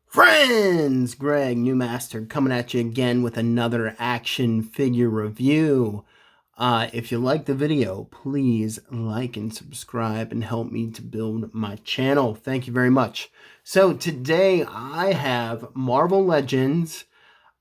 Friends, Greg Newmaster coming at you again with another action figure review. If you like the video, please like and subscribe and help me to build my channel. Thank you very much. So today I have Marvel Legends,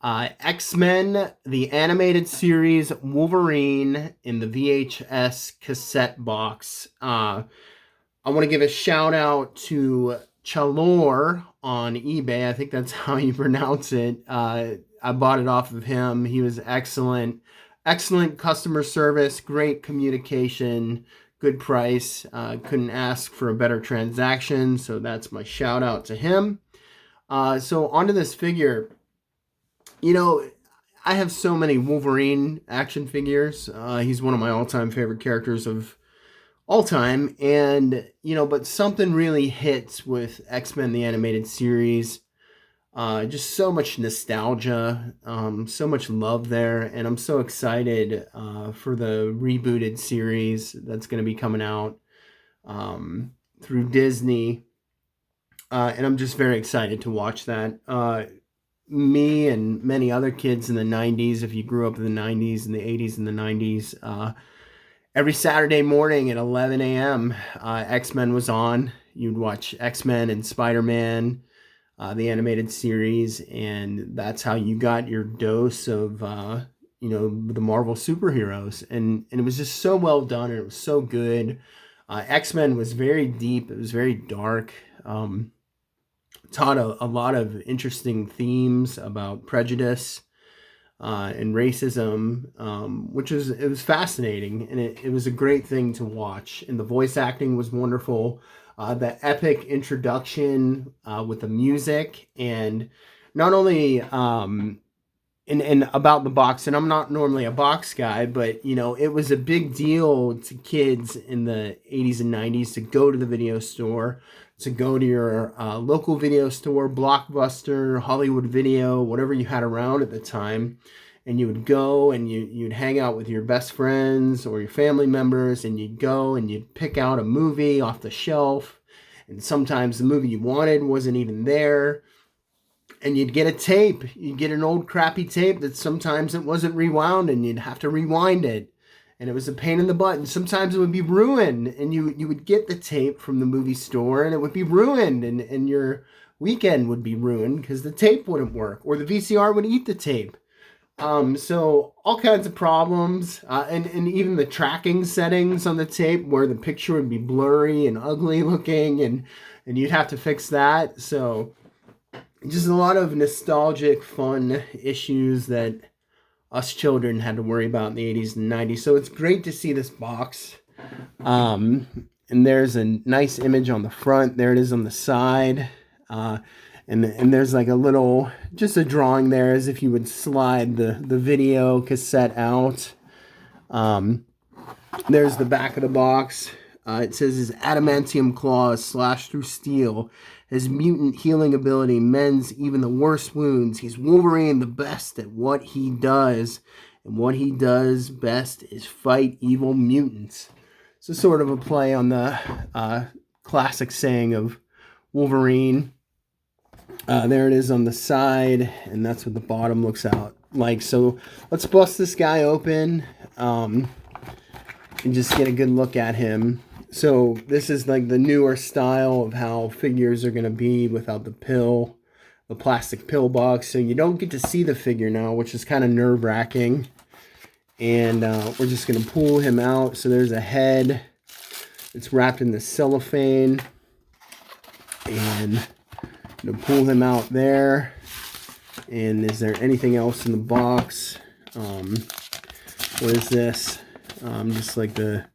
X-Men, the Animated Series Wolverine in the VHS cassette box. I want to give a shout out to Chalor on eBay. I think that's how you pronounce it. I bought it off of him. He was excellent. Excellent customer service, great communication, good price. Couldn't ask for a better transaction, so that's my shout out to him. So onto this figure. You know, I have so many Wolverine action figures. He's one of my all-time favorite characters of all time, and but something really hits with X-Men the Animated Series. Just so much nostalgia, so much love there, and I'm so excited for the rebooted series that's going to be coming out through Disney, and I'm just very excited to watch that. Me and many other kids in the 90s, if you grew up in the 90s and the 80s and the 90s, every Saturday morning at 11 a.m., X-Men was on. You'd watch X-Men and Spider-Man, the animated series, and that's how you got your dose of, the Marvel superheroes. And it was just so well done, and it was so good. X-Men was very deep. It was very dark. Taught a lot of interesting themes about prejudice and racism, it was fascinating, and it was a great thing to watch. And the voice acting was wonderful. The epic introduction with the music, and not only and about the box. And I'm not normally a box guy, but it was a big deal to kids in the 80s and 90s to go to the video store, to go to your local video store, Blockbuster, Hollywood Video, whatever you had around at the time. And you would go and you'd hang out with your best friends or your family members, and you'd go and you'd pick out a movie off the shelf. And sometimes the movie you wanted wasn't even there. And you'd get a tape. You'd get an old crappy tape that sometimes it wasn't rewound, and you'd have to rewind it. And it was a pain in the butt. And sometimes it would be ruined. And you would get the tape from the movie store, and it would be ruined. And your weekend would be ruined because the tape wouldn't work, or the VCR would eat the tape. So all kinds of problems, and even the tracking settings on the tape where the picture would be blurry and ugly looking, and you'd have to fix that. So just a lot of nostalgic, fun issues that us children had to worry about in the 80s and 90s. So it's great to see this box. And there's a nice image on the front. There it is on the side. And there's like a little, just a drawing there as if you would slide the video cassette out. There's the back of the box. It says his adamantium claws slash through steel. His mutant healing ability mends even the worst wounds. He's Wolverine, the best at what he does. And what he does best is fight evil mutants. So sort of a play on the classic saying of Wolverine. There it is on the side, and that's what the bottom looks out like. So let's bust this guy open and just get a good look at him. So this is like the newer style of how figures are going to be without the plastic pill box. So you don't get to see the figure now, which is kind of nerve-wracking. And we're just going to pull him out. So there's a head. It's wrapped in the cellophane. And pull him out there. And is there anything else in the box? What is this? Just like the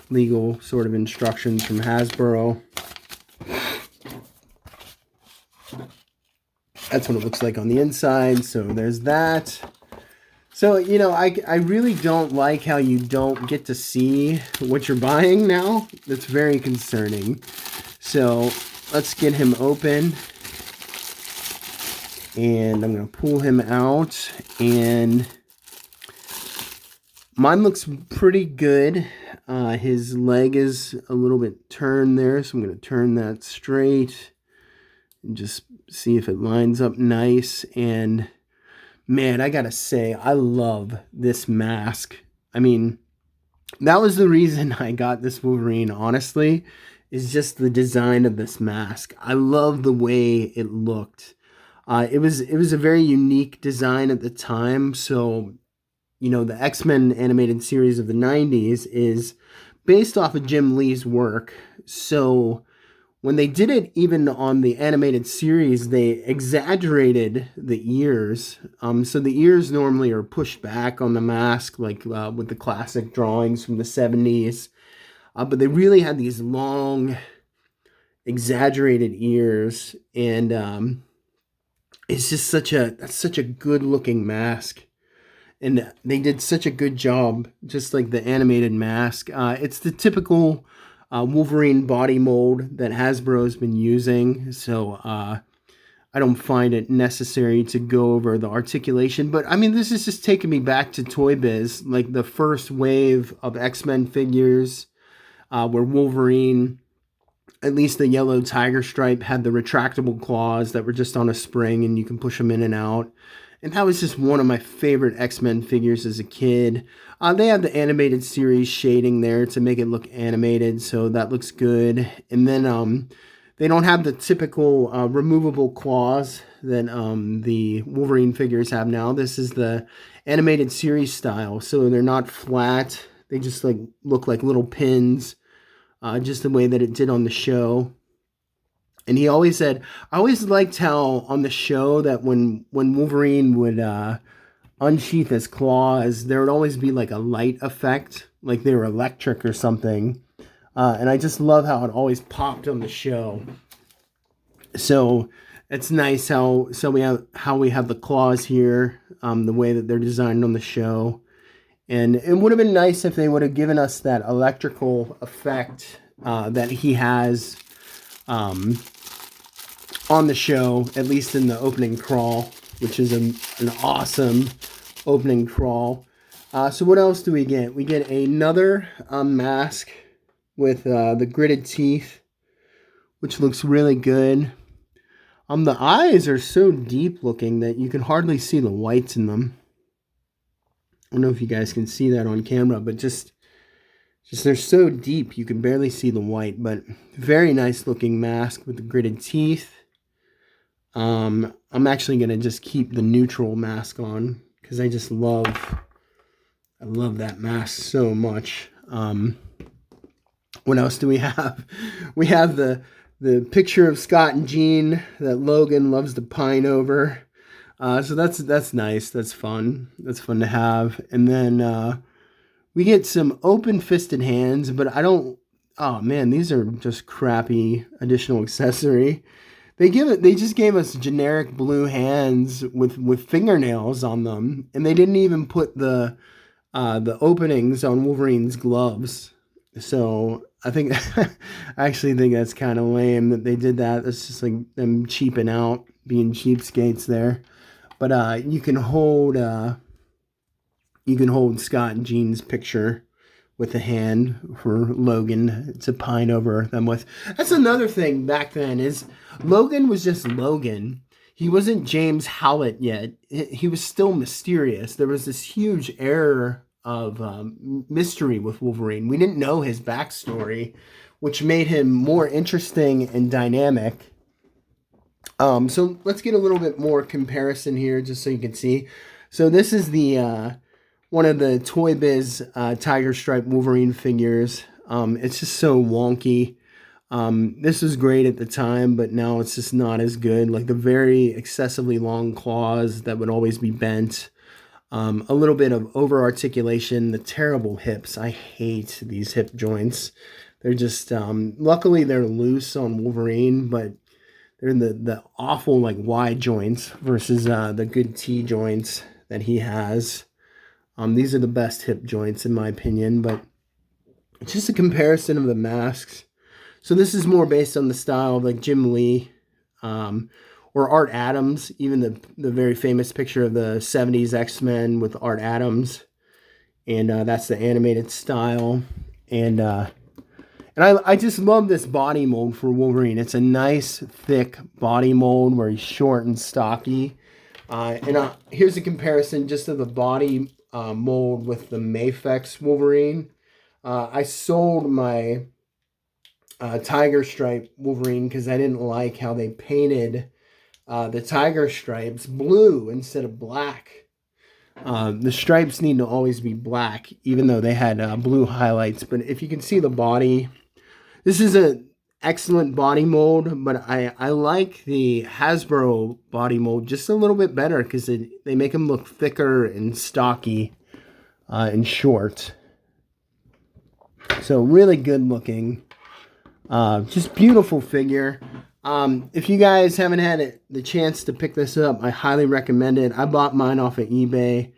legal sort of instructions from Hasbro. That's what it looks like on the inside. So there's that. So, I really don't like how you don't get to see what you're buying now. That's very concerning. So let's get him open. And I'm going to pull him out. And mine looks pretty good. His leg is a little bit turned there, so I'm going to turn that straight. and just see if it lines up nice. And man, I gotta say, I love this mask. I mean, that was the reason I got this Wolverine, honestly, is just the design of this mask. I love the way it looked. It was a very unique design at the time. So, you know, the X-Men animated series of the 90s is based off of Jim Lee's work. So when they did it, even on the animated series, they exaggerated the ears. So the ears normally are pushed back on the mask, like with the classic drawings from the 70s. But they really had these long, exaggerated ears, and it's just such a good looking mask. And they did such a good job, just like the animated mask. It's the typical Wolverine body mold that Hasbro's been using, so I don't find it necessary to go over the articulation. But I mean, this is just taking me back to Toy Biz, like the first wave of X-Men figures, where Wolverine, at least the yellow tiger stripe, had the retractable claws that were just on a spring and you can push them in and out. And that was just one of my favorite X-Men figures as a kid. They have the animated series shading there to make it look animated, so that looks good. And then they don't have the typical removable claws that the Wolverine figures have now. This is the animated series style, so they're not flat. They just like look like little pins, just the way that it did on the show. And he always said, I always liked how on the show that when Wolverine would unsheath his claws, there would always be like a light effect, like they were electric or something. And I just love how it always popped on the show. So it's nice how we have the claws here, the way that they're designed on the show. And it would have been nice if they would have given us that electrical effect that he has on the show, at least in the opening crawl, which is an awesome opening crawl. So what else do we get? We get another mask with the gritted teeth, which looks really good. The eyes are so deep looking that you can hardly see the whites in them. I don't know if you guys can see that on camera, but just they're so deep you can barely see the white. But very nice looking mask with the gritted teeth. I'm actually gonna just keep the neutral mask on because I love that mask so much. What else do we have? We have the picture of Scott and Jean that Logan loves to pine over. So that's nice. That's fun. That's fun to have. And then we get some open-fisted hands, but I don't. Oh man, these are just crappy additional accessory. They just gave us generic blue hands with fingernails on them, and they didn't even put the openings on Wolverine's gloves. So I actually think that's kind of lame that they did that. That's just like them cheaping out, being cheapskates there. But you can hold Scott and Jean's picture with a hand for Logan to pine over them with. That's another thing back then is Logan was just Logan. He wasn't James Howlett yet. He was still mysterious. There was this huge air of mystery with Wolverine. We didn't know his backstory, which made him more interesting and dynamic. So let's get a little bit more comparison here just so you can see. So this is the one of the Toy Biz Tiger Stripe Wolverine figures. It's just so wonky. This was great at the time, but now it's just not as good. Like the very excessively long claws that would always be bent. A little bit of over-articulation, the terrible hips. I hate these hip joints. They're just, luckily they're loose on Wolverine, but they're the awful like Y joints versus the good T joints that he has. These are the best hip joints in my opinion, but it's just a comparison of the masks. So this is more based on the style of like Jim Lee or Art Adams, even the very famous picture of the 70s X-Men with Art Adams. And that's the animated style. And And I just love this body mold for Wolverine. It's a nice, thick body mold where he's short and stocky. Here's a comparison just of the body mold with the Mafex Wolverine. I sold my Tiger Stripe Wolverine because I didn't like how they painted the tiger stripes blue instead of black. The stripes need to always be black, even though they had blue highlights. But if you can see the body, this is an excellent body mold, but I like the Hasbro body mold just a little bit better because they make them look thicker and stocky and short. So really good looking. Just beautiful figure. If you guys haven't had the chance to pick this up, I highly recommend it. I bought mine off of eBay.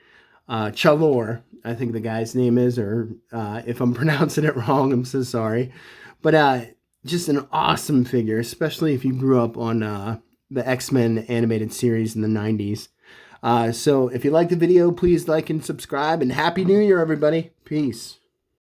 Chalor, I think the guy's name is, or if I'm pronouncing it wrong, I'm so sorry. But just an awesome figure, especially if you grew up on the X-Men animated series in the 90s. So if you like the video, please like and subscribe, and Happy New Year, everybody. Peace.